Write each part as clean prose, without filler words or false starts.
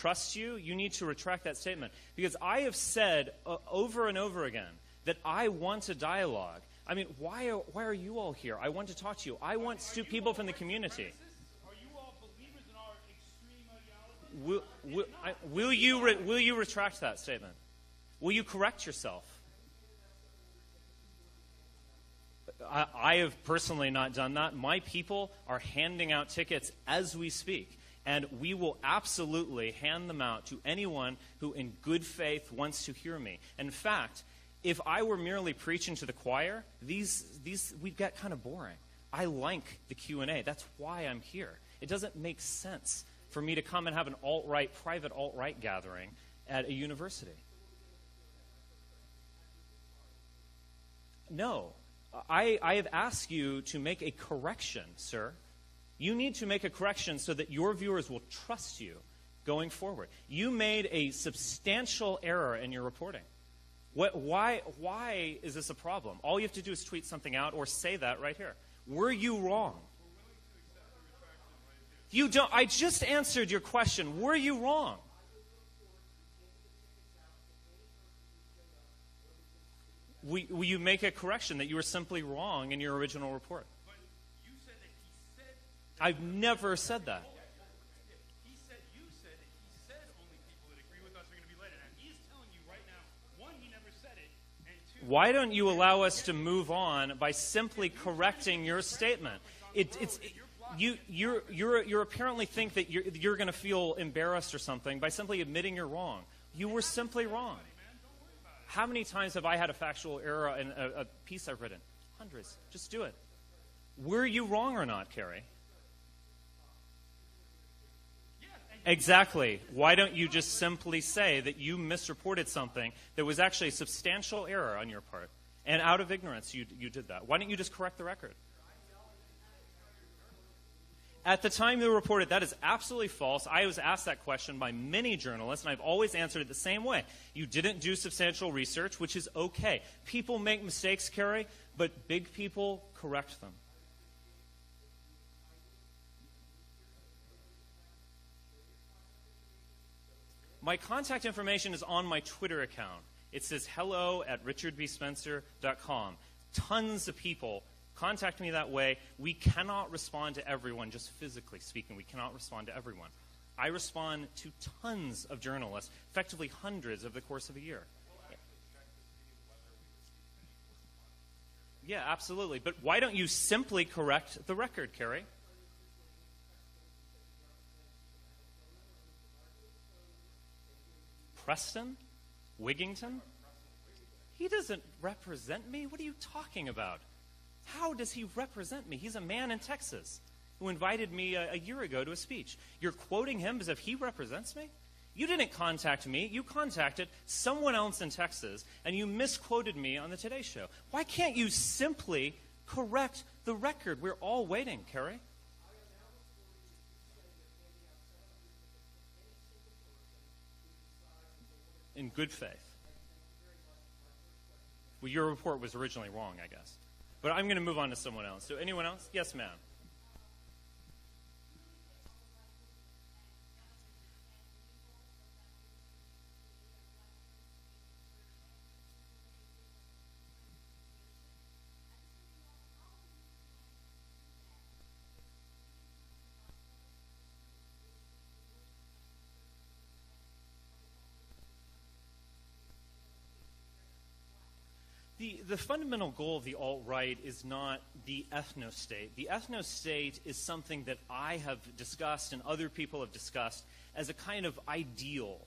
trust you, you need to retract that statement. Because I have said over and over again that I want a dialogue. I mean, why are you all here? I want to talk to you. I want people from the community. Are you all believers in our extreme ideology? Will you retract that statement? Will you correct yourself? I have personally not done that. My people are handing out tickets as we speak. And we will absolutely hand them out to anyone who in good faith wants to hear me. In fact, if I were merely preaching to the choir, these we'd get kind of boring. I like the Q&A. That's why I'm here. It doesn't make sense for me to come and have an private alt-right gathering at a university. No. I have asked you to make a correction, sir. You need to make a correction so that your viewers will trust you going forward. You made a substantial error in your reporting. Why is this a problem? All you have to do is tweet something out or say that right here. Were you wrong? You don't. I just answered your question. Were you wrong? Will you make a correction that you were simply wrong in your original report? But you said that he said... I've never said that. You said that he said only people that agree with us are going to be led. And he is telling you right now, one, he never said it, and two... Why don't you allow us to move on by simply correcting your statement? You apparently think that you're going to feel embarrassed or something by simply admitting you're wrong. You were simply wrong. How many times have I had a factual error in a piece I've written? Hundreds. Just do it. Were you wrong or not, Kerry? Exactly. Why don't you just simply say that you misreported something that was actually a substantial error on your part? And out of ignorance, you did that. Why don't you just correct the record? At the time you reported, that is absolutely false. I was asked that question by many journalists, and I've always answered it the same way. You didn't do substantial research, which is okay. People make mistakes, Kerry, but big people correct them. My contact information is on my Twitter account. It says hello@richardbspencer.com. Tons of people contact me that way. We cannot respond to everyone, just physically speaking. We cannot respond to everyone. I respond to tons of journalists, effectively hundreds over the course of a year. Yeah, absolutely. But why don't you simply correct the record, Kerry? Preston? Wigington? He doesn't represent me. What are you talking about? How does he represent me? He's a man in Texas who invited me a year ago to a speech. You're quoting him as if he represents me? You didn't contact me. You contacted someone else in Texas, and you misquoted me on the Today Show. Why can't you simply correct the record? We're all waiting, Kerry. In good faith. Well, your report was originally wrong, I guess. But I'm going to move on to someone else. So anyone else? Yes, ma'am. The fundamental goal of the alt-right is not the ethno-state. The ethno-state is something that I have discussed and other people have discussed as a kind of ideal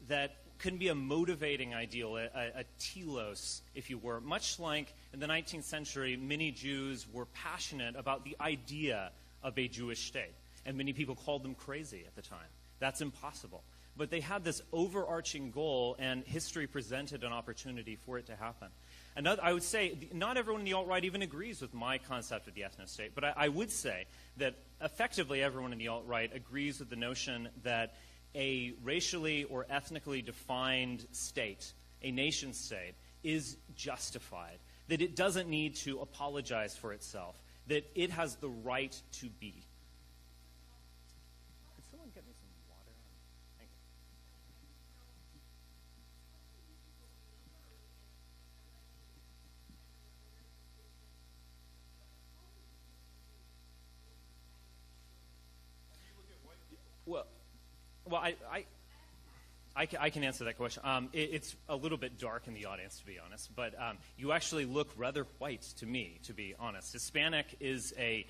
that can be a motivating ideal, a telos, if you were. Much like in the 19th century, many Jews were passionate about the idea of a Jewish state. And many people called them crazy at the time. That's impossible. But they had this overarching goal, and history presented an opportunity for it to happen. I would say not everyone in the alt-right even agrees with my concept of the ethno-state, but I would say that effectively everyone in the alt-right agrees with the notion that a racially or ethnically defined state, a nation state, is justified, that it doesn't need to apologize for itself, that it has the right to be. Could someone get me some water? Thank you. Well, I can answer that question. It's a little bit dark in the audience, to be honest, but you actually look rather white to me, to be honest. Hispanic is a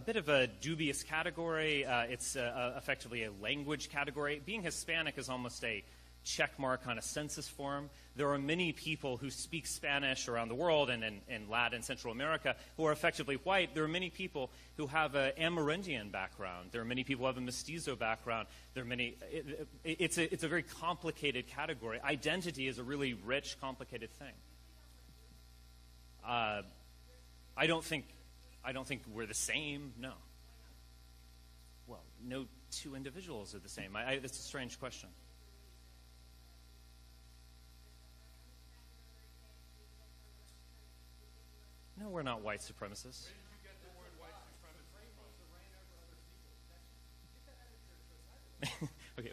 bit of a dubious category. It's effectively a language category. Being Hispanic is almost a check mark on a census form. There are many people who speak Spanish around the world and in Latin, Central America, who are effectively white. There are many people who have an Amerindian background. There are many people who have a mestizo background. There are many. It's a very complicated category. Identity is a really rich, complicated thing. I don't think we're the same. No. Well, no two individuals are the same. It's a strange question. No, we're not white supremacists. Where did you get the word white supremacist from? Okay.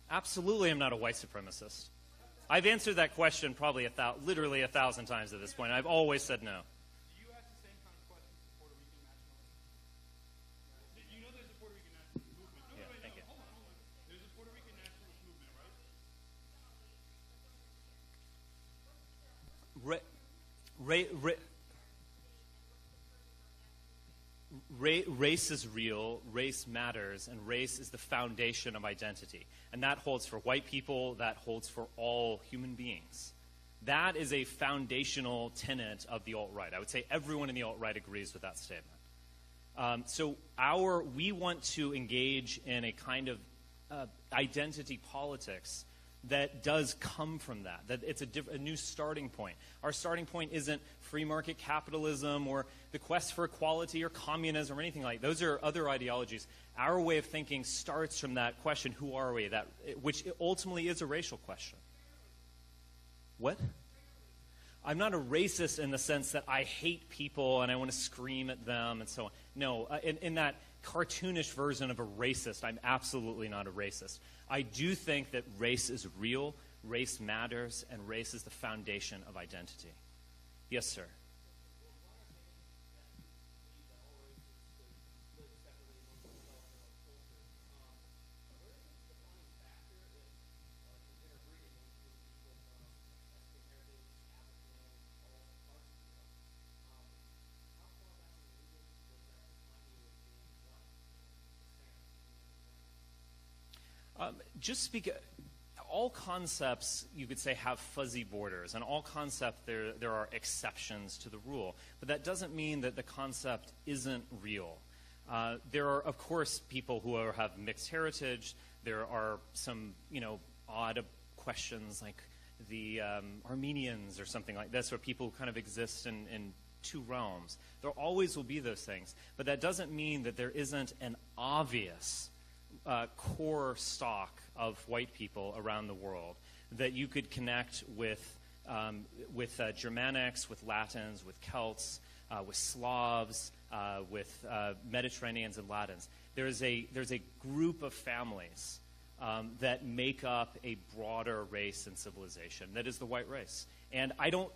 Absolutely, I'm not a white supremacist. I've answered that question probably literally 1,000 times at this point. I've always said no. Do you ask the same kind of questions to Puerto Rican nationalists? You know there's a Puerto Rican nationalist movement. No, Yeah, wait, thank you. Hold on. There's a Puerto Rican nationalist movement, right? Race is real, race matters, and race is the foundation of identity. And that holds for white people, that holds for all human beings. That is a foundational tenet of the alt-right. I would say everyone in the alt-right agrees with that statement. So we want to engage in a kind of identity politics that does come from that it's a new starting point. Our starting point isn't free market capitalism or the quest for equality or communism or anything like that. Those are other ideologies. Our way of thinking starts from that question, who are we, which ultimately is a racial question. What? I'm not a racist in the sense that I hate people and I want to scream at them and so on. No, in that cartoonish version of a racist, I'm absolutely not a racist. I do think that race is real, race matters, and race is the foundation of identity. Yes, sir. All concepts, you could say, have fuzzy borders, and all concepts, there are exceptions to the rule. But that doesn't mean that the concept isn't real. There are, of course, people who have mixed heritage. There are some, odd questions like the Armenians or something like this, where people kind of exist in two realms. There always will be those things. But that doesn't mean that there isn't an obvious core stock of white people around the world that you could connect with Germanics, with Latins, with Celts, with Slavs, with Mediterraneans and Latins. There's a group of families that make up a broader race and civilization that is the white race. And I don't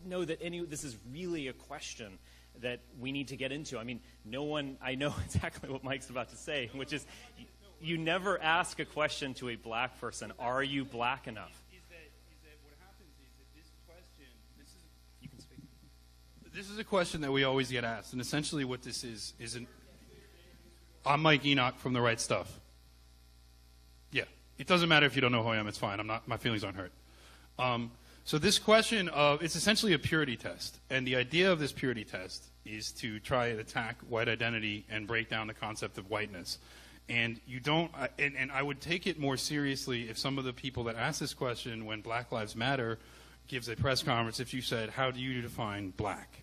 know that this is really a question that we need to get into. I mean, I know exactly what Mike's about to say, which is you never ask a question to a black person, are you black enough? Is that what happens is that this question, you can speak. This is a question that we always get asked, and essentially what this is I'm Mike Enoch from The Right Stuff. Yeah, it doesn't matter if you don't know who I am, it's fine. My feelings aren't hurt. So this question it's essentially a purity test, and the idea of this purity test is to try and attack white identity and break down the concept of whiteness. And you don't, and I would take it more seriously if some of the people that ask this question when Black Lives Matter gives a press conference, if you said, how do you define black?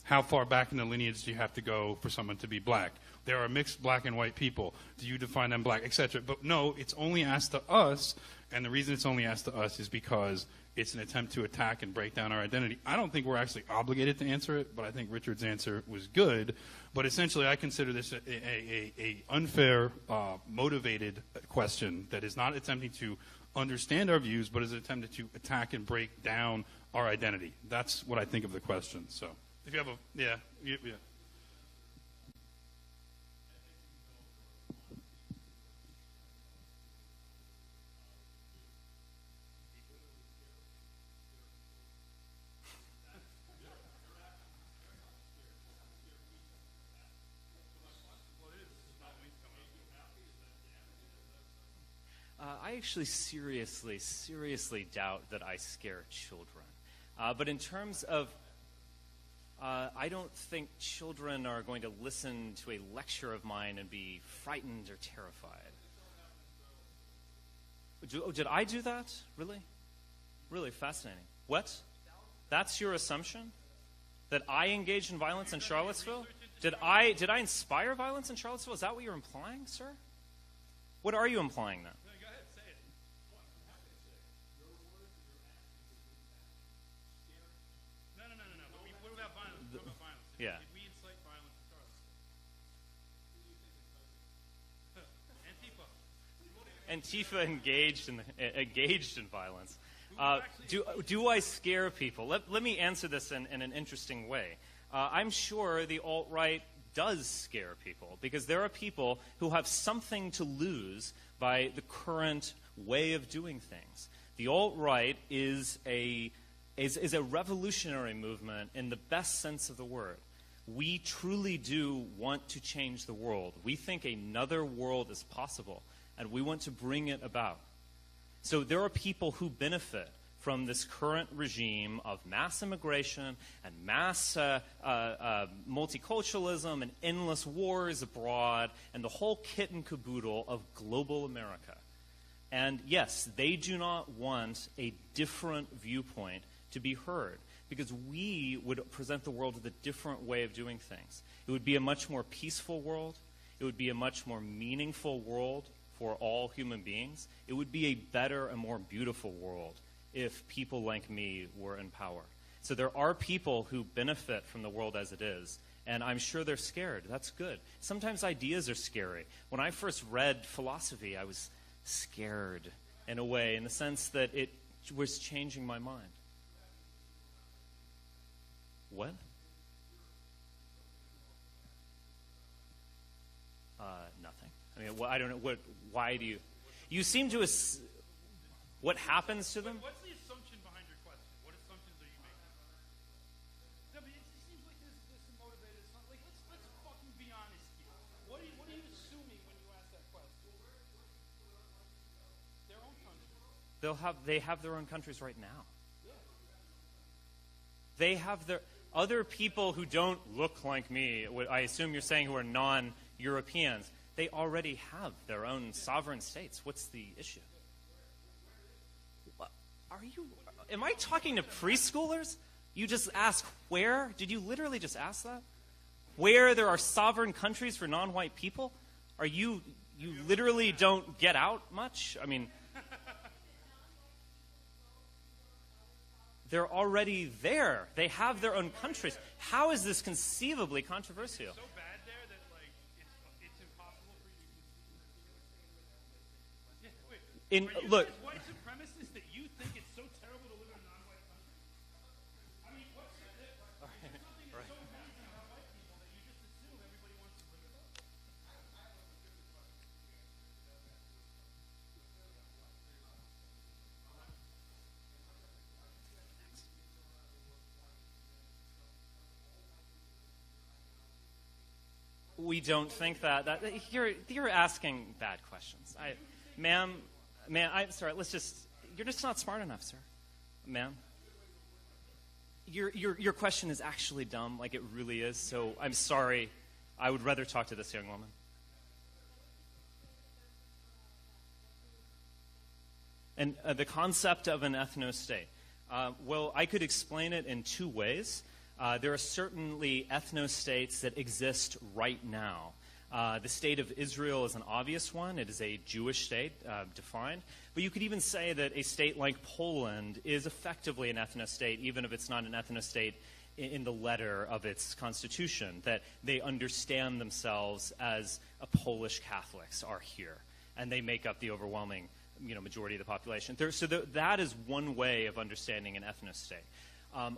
How far back in the lineage do you have to go for someone to be black? There are mixed black and white people. Do you define them black, etc.? But no, it's only asked to us, and the reason it's only asked to us is because it's an attempt to attack and break down our identity. I don't think we're actually obligated to answer it, but I think Richard's answer was good. But essentially, I consider this a unfair, motivated question that is not attempting to understand our views, but is attempting to attack and break down our identity. That's what I think of the question. So, if you have yeah. I actually seriously doubt that I scare children. But in terms of, I don't think children are going to listen to a lecture of mine and be frightened or terrified. Did I do that? Really? Really fascinating. What? That's your assumption? That I engaged in violence in Charlottesville? Did I inspire violence in Charlottesville? Is that what you're implying, sir? What are you implying then? No, go ahead, say it. No. What about violence? What about violence? Yeah. Did we incite violence in Charlottesville? Antifa engaged in violence. Do I scare people? Let me answer this in an interesting way. I'm sure the alt-right does scare people because there are people who have something to lose by the current way of doing things. The alt-right is a revolutionary movement in the best sense of the word. We truly do want to change the world. We think another world is possible, and we want to bring it about. So there are people who benefit from this current regime of mass immigration and mass multiculturalism and endless wars abroad and the whole kit and caboodle of global America. And yes, they do not want a different viewpoint to be heard because we would present the world with a different way of doing things. It would be a much more peaceful world. It would be a much more meaningful world for all human beings. It would be a better and more beautiful world if people like me were in power. So there are people who benefit from the world as it is, and I'm sure they're scared. That's good. Sometimes ideas are scary. When I first read philosophy, I was scared in a way, in the sense that it was changing my mind. What? Nothing. I mean, I don't know. Why do you... You seem to... What happens to them? What's the assumption behind your question? What assumptions are you making? No, but it seems like this motivated. Like, let's fucking be honest here. What are you assuming when you ask that question? Their own country. They have their own countries right now. They have their other people who don't look like me. I assume you're saying who are non-Europeans. They already have their own sovereign states. What's the issue? Am I talking to preschoolers? You just ask where? Did you literally just ask that? Where there are sovereign countries for non-white people? You literally don't get out much? I mean, they're already there. They have their own countries. How is this conceivably controversial? It's so bad there that, like, it's impossible for you to... Yeah, wait. Look... White supremacists that you think it's so terrible to live in a non-white country? I mean, what's there's something that's so amazing about white people that you just assume everybody wants to live with them? We don't think that you're asking bad questions. Ma'am, I'm sorry. You're just not smart enough, sir. Ma'am, your question is actually dumb, like it really is. So I'm sorry. I would rather talk to this young woman. And the concept of an ethno-state. Well, I could explain it in two ways. There are certainly ethno-states that exist right now. The state of Israel is an obvious one. It is a Jewish state, defined. But you could even say that a state like Poland is effectively an ethno-state, even if it's not an ethno-state in the letter of its constitution, that they understand themselves as a Polish Catholics are here, and they make up the overwhelming majority of the population. That is one way of understanding an ethno-state.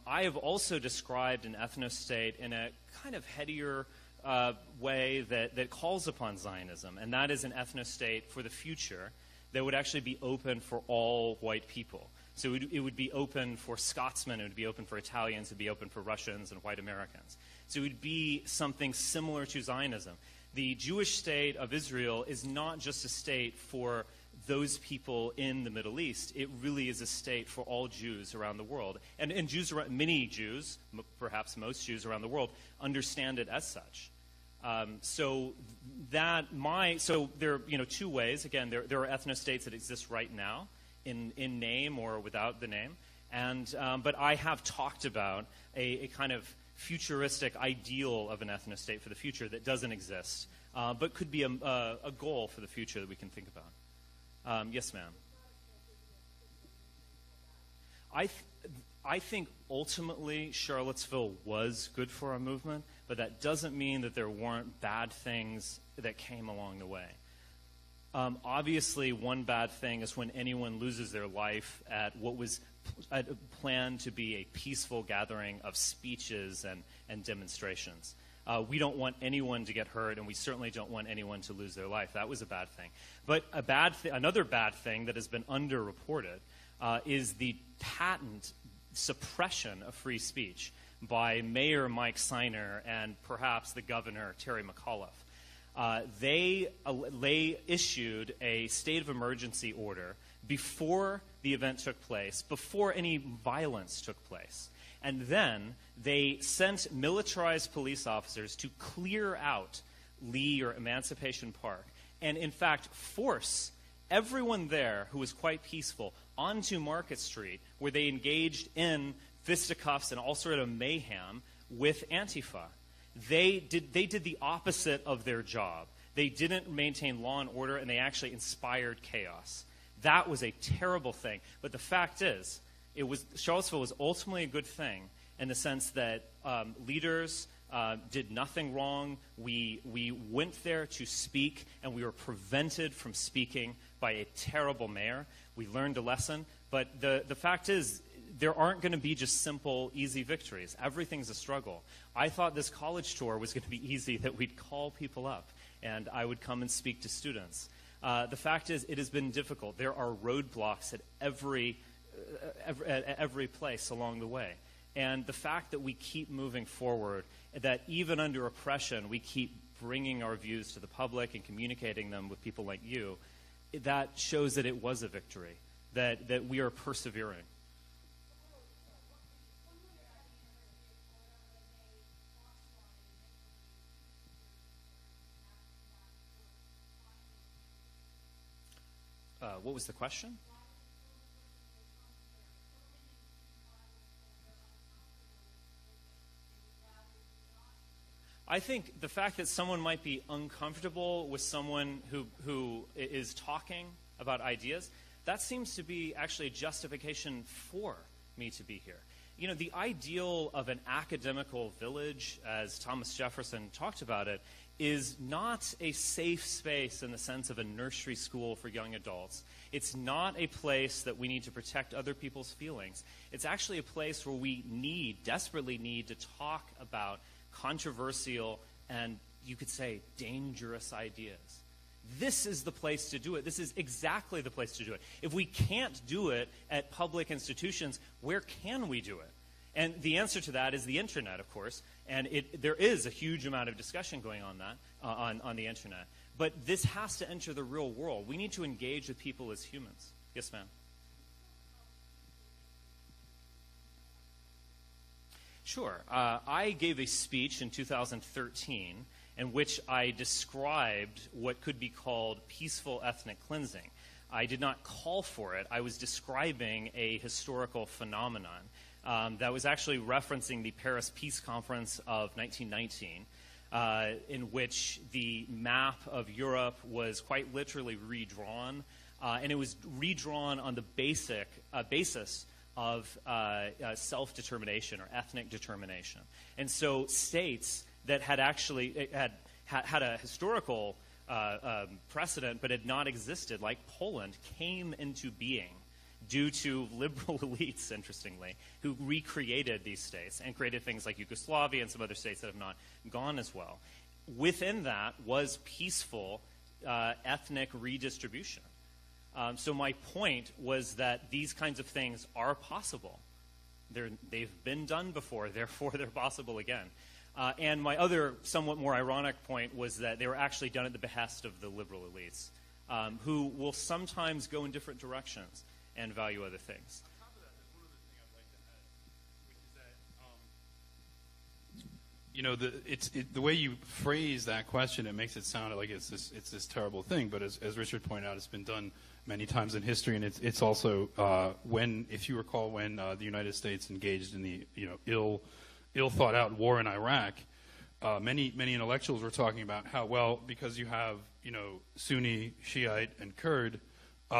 I have also described an ethno-state in a kind of headier way that calls upon Zionism, and that is an ethno-state for the future that would actually be open for all white people. So it would be open for Scotsmen, it would be open for Italians, it would be open for Russians and white Americans. So it would be something similar to Zionism. The Jewish state of Israel is not just a state for those people in the Middle East. It really is a state for all Jews around the world. And Jews, many Jews, perhaps most Jews around the world, understand it as such. So there are two ways. Again, there are ethnostates that exist right now, in name or without the name. But I have talked about a kind of futuristic ideal of an ethnostate for the future that doesn't exist, but could be a goal for the future that we can think about. Yes, ma'am. I think ultimately Charlottesville was good for our movement, but that doesn't mean that there weren't bad things that came along the way. Obviously, one bad thing is when anyone loses their life at what was planned to be a peaceful gathering of speeches and demonstrations. We don't want anyone to get hurt, and we certainly don't want anyone to lose their life. That was a bad thing. But another bad thing that has been underreported is the patent suppression of free speech by Mayor Mike Steiner and perhaps the governor, Terry McAuliffe. They issued a state of emergency order before the event took place, before any violence took place. And then they sent militarized police officers to clear out Lee or Emancipation Park and, in fact, force everyone there who was quite peaceful onto Market Street, where they engaged in fisticuffs and all sort of mayhem with Antifa. They did the opposite of their job. They didn't maintain law and order, and they actually inspired chaos. That was a terrible thing. But the fact is, Charlottesville was ultimately a good thing in the sense that leaders did nothing wrong. We went there to speak, and we were prevented from speaking by a terrible mayor. We learned a lesson. But the fact is, there aren't going to be just simple, easy victories. Everything's a struggle. I thought this college tour was going to be easy, that we'd call people up, and I would come and speak to students. The fact is, it has been difficult. There are roadblocks at every place along the way. And the fact that we keep moving forward, that even under oppression, we keep bringing our views to the public and communicating them with people like you, that shows that it was a victory, that we are persevering. What was the question? I think the fact that someone might be uncomfortable with someone who is talking about ideas, that seems to be actually a justification for me to be here. You know, the ideal of an academical village, as Thomas Jefferson talked about it, is not a safe space in the sense of a nursery school for young adults. It's not a place that we need to protect other people's feelings. It's actually a place where we desperately need to talk about controversial and, you could say, dangerous ideas. This is the place to do it. This is exactly the place to do it. If we can't do it at public institutions, where can we do it? And the answer to that is the internet, of course. And there is a huge amount of discussion going on that on the internet. But this has to enter the real world. We need to engage with people as humans. Yes, ma'am. Sure. I gave a speech in 2013 in which I described what could be called peaceful ethnic cleansing. I did not call for it. I was describing a historical phenomenon that was actually referencing the Paris Peace Conference of 1919, in which the map of Europe was quite literally redrawn, and it was redrawn on the basis of self-determination or ethnic determination. And so states that had actually had a historical precedent but had not existed, like Poland, came into being due to liberal elites, interestingly, who recreated these states and created things like Yugoslavia and some other states that have not gone as well. Within that was peaceful ethnic redistribution. So my point was that these kinds of things are possible. They've been done before, therefore they're possible again. And my other somewhat more ironic point was that they were actually done at the behest of the liberal elites, who will sometimes go in different directions and value other things. On top of that, there's one other thing I'd like to add, which is that the way you phrase that question, it makes it sound like it's this terrible thing. But as Richard pointed out, it's been done many times in history, and it's also if you recall, when the United States engaged in the ill thought out war in Iraq, many intellectuals were talking about how, well, because you have Sunni, Shiite, and Kurd,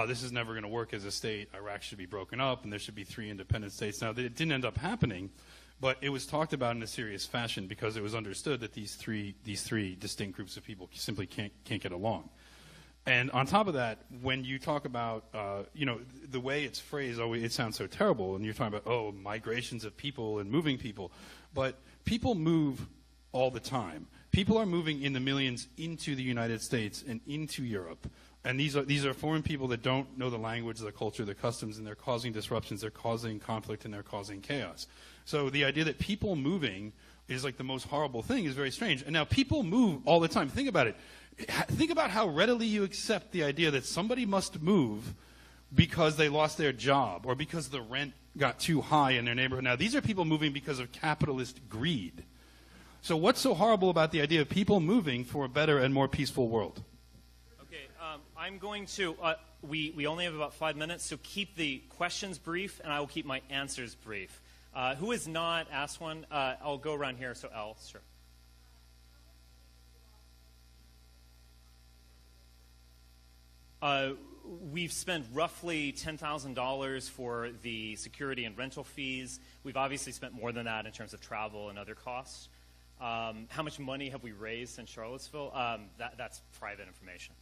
this is never going to work as a state. Iraq should be broken up, and there should be 3 independent states. Now, it didn't end up happening, but it was talked about in a serious fashion because it was understood that these three distinct groups of people simply can't get along. And on top of that, when you talk about, the way it's phrased, it sounds so terrible, and you're talking about, migrations of people and moving people. But people move all the time. People are moving in the millions into the United States and into Europe. And these are foreign people that don't know the language, the culture, the customs, and they're causing disruptions, they're causing conflict, and they're causing chaos. So the idea that people moving is like the most horrible thing is very strange. And now people move all the time. Think about it. Think about how readily you accept the idea that somebody must move because they lost their job or because the rent got too high in their neighborhood. Now, these are people moving because of capitalist greed. So what's so horrible about the idea of people moving for a better and more peaceful world? Okay, I'm going to, we only have about 5 minutes, so keep the questions brief, and I will keep my answers brief. Who has not asked one? I'll go around here, so Al, sure. We've spent roughly $10,000 for the security and rental fees. We've obviously spent more than that in terms of travel and other costs. How much money have we raised in Charlottesville? That's private information.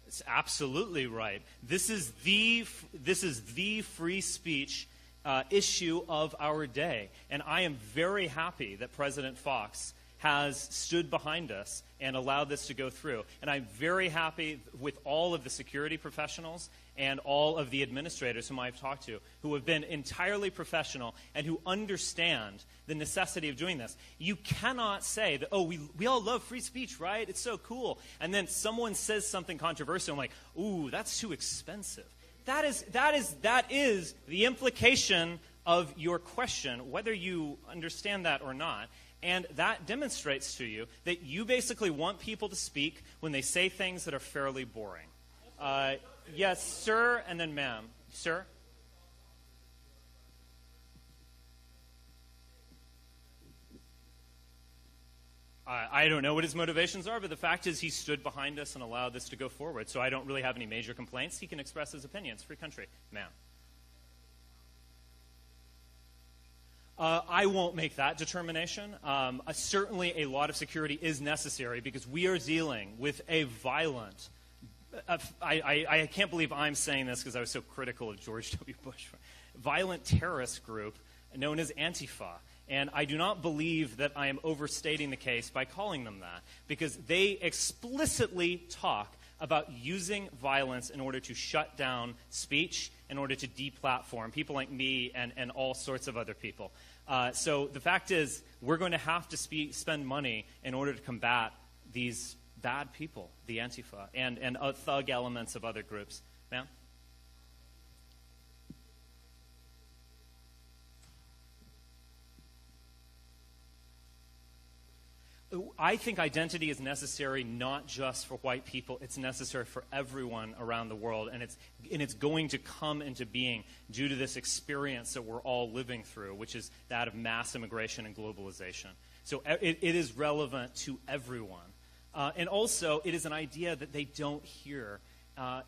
It's absolutely right. This is the free speech issue of our day. And I am very happy that President Fox has stood behind us and allowed this to go through. And I'm very happy with all of the security professionals and all of the administrators whom I've talked to who have been entirely professional and who understand the necessity of doing this. You cannot say that, we all love free speech, right? It's so cool. And then someone says something controversial, I'm like, ooh, that's too expensive. That is the implication of your question, whether you understand that or not. And that demonstrates to you that you basically want people to speak when they say things that are fairly boring. Yes, sir, and then ma'am. Sir? I don't know what his motivations are, but the fact is he stood behind us and allowed this to go forward. So I don't really have any major complaints. He can express his opinions. Free country. Ma'am. I won't make that determination. Certainly a lot of security is necessary because we are dealing with a violent, I can't believe I'm saying this because I was so critical of George W. Bush, violent terrorist group known as Antifa. And I do not believe that I am overstating the case by calling them that, because they explicitly talk about using violence in order to shut down speech, in order to deplatform people like me and all sorts of other people. So the fact is, we're going to have to spend money in order to combat these bad people, the Antifa, and thug elements of other groups. Ma'am? I think identity is necessary not just for white people. It's necessary for everyone around the world, and it's going to come into being due to this experience that we're all living through, which is that of mass immigration and globalization. So it is relevant to everyone. And also, it is an idea that they don't hear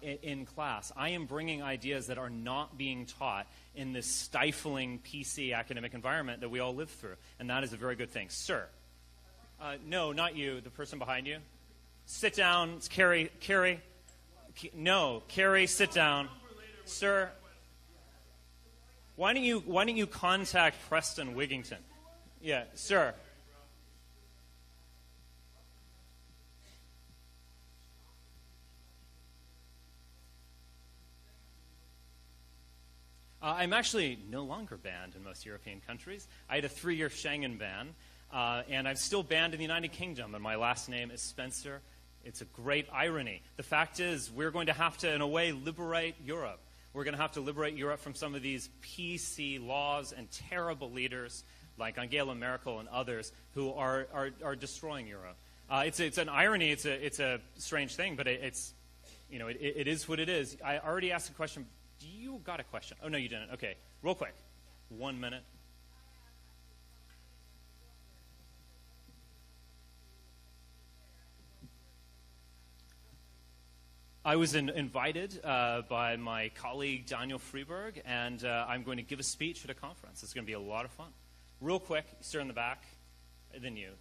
in class. I am bringing ideas that are not being taught in this stifling PC academic environment that we all live through, and that is a very good thing. Sir? No, not you. The person behind you. Sit down. It's Carrie. Carrie. No, Carrie, sit down. Sir, why don't you contact Preston Wigington? Yeah, sir. I'm actually no longer banned in most European countries. I had a 3-year Schengen ban, and I'm still banned in the United Kingdom, and my last name is Spencer. It's a great irony. The fact is, we're going to have to, in a way, liberate Europe. We're going to have to liberate Europe from some of these PC laws and terrible leaders like Angela Merkel and others who are destroying Europe. It's an irony. It's a strange thing, but it is what it is. I already asked a question. Do you got a question? Oh, no, you didn't. Okay, real quick. 1 minute. I was invited by my colleague Daniel Freeberg, and I'm going to give a speech at a conference. It's going to be a lot of fun. Real quick, sir in the back, then you.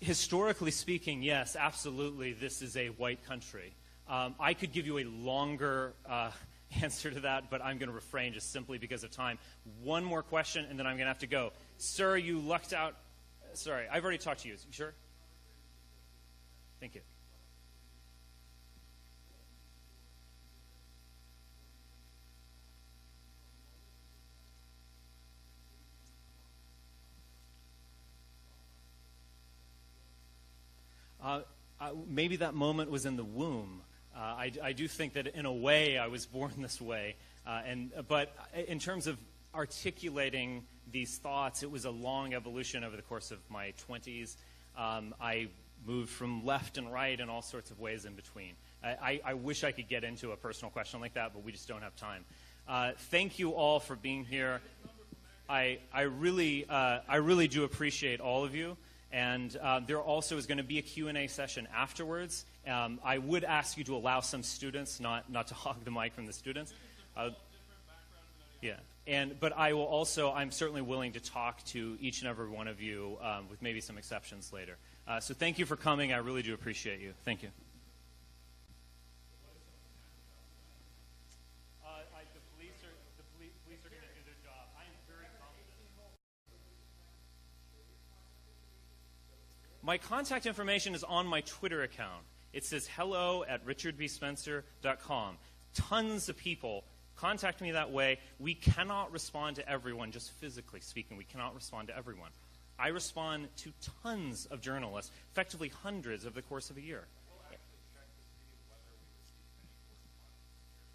Historically speaking, yes, absolutely, this is a white country. I could give you a longer answer to that, but I'm going to refrain just simply because of time. One more question, and then I'm going to have to go. Sir, you lucked out. Sorry, I've already talked to you. You sure? Thank you. Maybe that moment was in the womb. I do think that in a way I was born this way. But in terms of articulating these thoughts, it was a long evolution over the course of my 20s. I moved from left and right in all sorts of ways in between. I wish I could get into a personal question like that, but we just don't have time. Thank you all for being here. I really do appreciate all of you. And there also is going to be a Q&A session afterwards. I would ask you to allow some students, not to hog the mic from the students. Yeah. But I will also, I'm certainly willing to talk to each and every one of you with maybe some exceptions later. So thank you for coming. I really do appreciate you. Thank you. The police are going to do their job. I am very confident. My contact information is on my Twitter account. It says hello@richardbspencer.com. Tons of people contact me that way. We cannot respond to everyone, just physically speaking. We cannot respond to everyone. I respond to tons of journalists, effectively hundreds over the course of a year.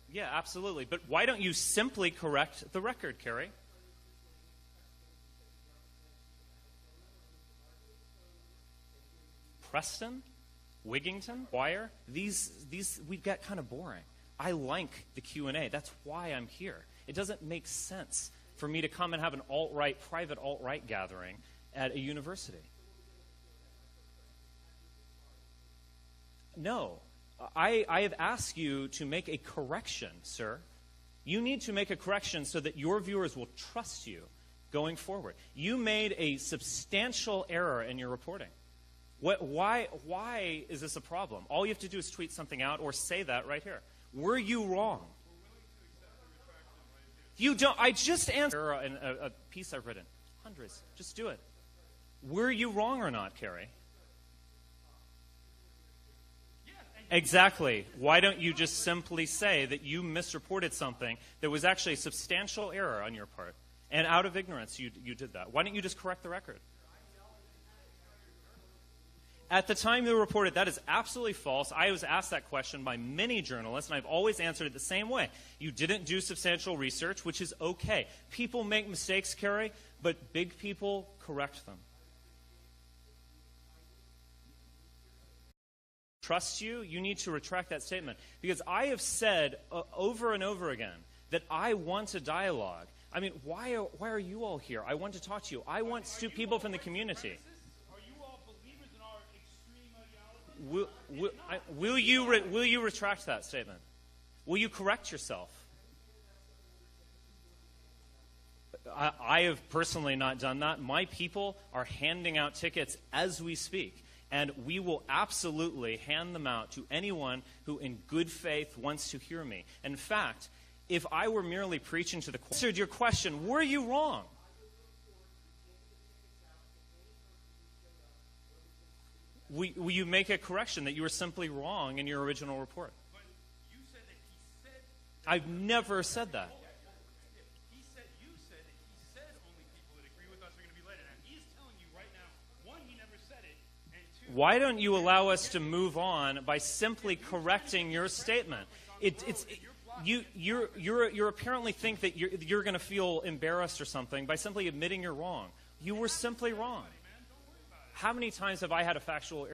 Yeah, absolutely. But why don't you simply correct the record, Kerry? Preston, Wigington, Wire, these we get kind of boring. I like the Q&A. That's why I'm here. It doesn't make sense for me to come and have an alt-right, private alt-right gathering at a university. No. I have asked you to make a correction, sir. You need to make a correction so that your viewers will trust you going forward. You made a substantial error in your reporting. Why is this a problem? All you have to do is tweet something out or say that right here. Were you wrong? You don't. I just answered a piece I've written. Hundreds. Just do it. Were you wrong or not, Kerry? Exactly. Why don't you just simply say that you misreported something that was actually a substantial error on your part? And out of ignorance, you did that. Why don't you just correct the record? At the time you reported, that is absolutely false. I was asked that question by many journalists, and I've always answered it the same way. You didn't do substantial research, which is okay. People make mistakes, Kerry, but big people correct them. Trust you, you need to retract that statement. Because I have said over and over again that I want a dialogue. I mean, why are you all here? I want to talk to you. I want people from the community. Will you retract that statement? Will you correct yourself? I have personally not done that. My people are handing out tickets as we speak, and we will absolutely hand them out to anyone who in good faith wants to hear me. In fact, if I were merely preaching to the answered your question, were you wrong? Will you make a correction that you were simply wrong in your original report? But you said that he said. I've never said that. You said that he said only people that agree with us are going to be let in. And he is telling you right now, one, he never said it, and two. Why don't you allow us to move on by simply correcting your statement? You apparently think that you're going to feel embarrassed or something by simply admitting you're wrong. You were simply wrong. How many times have I had a factual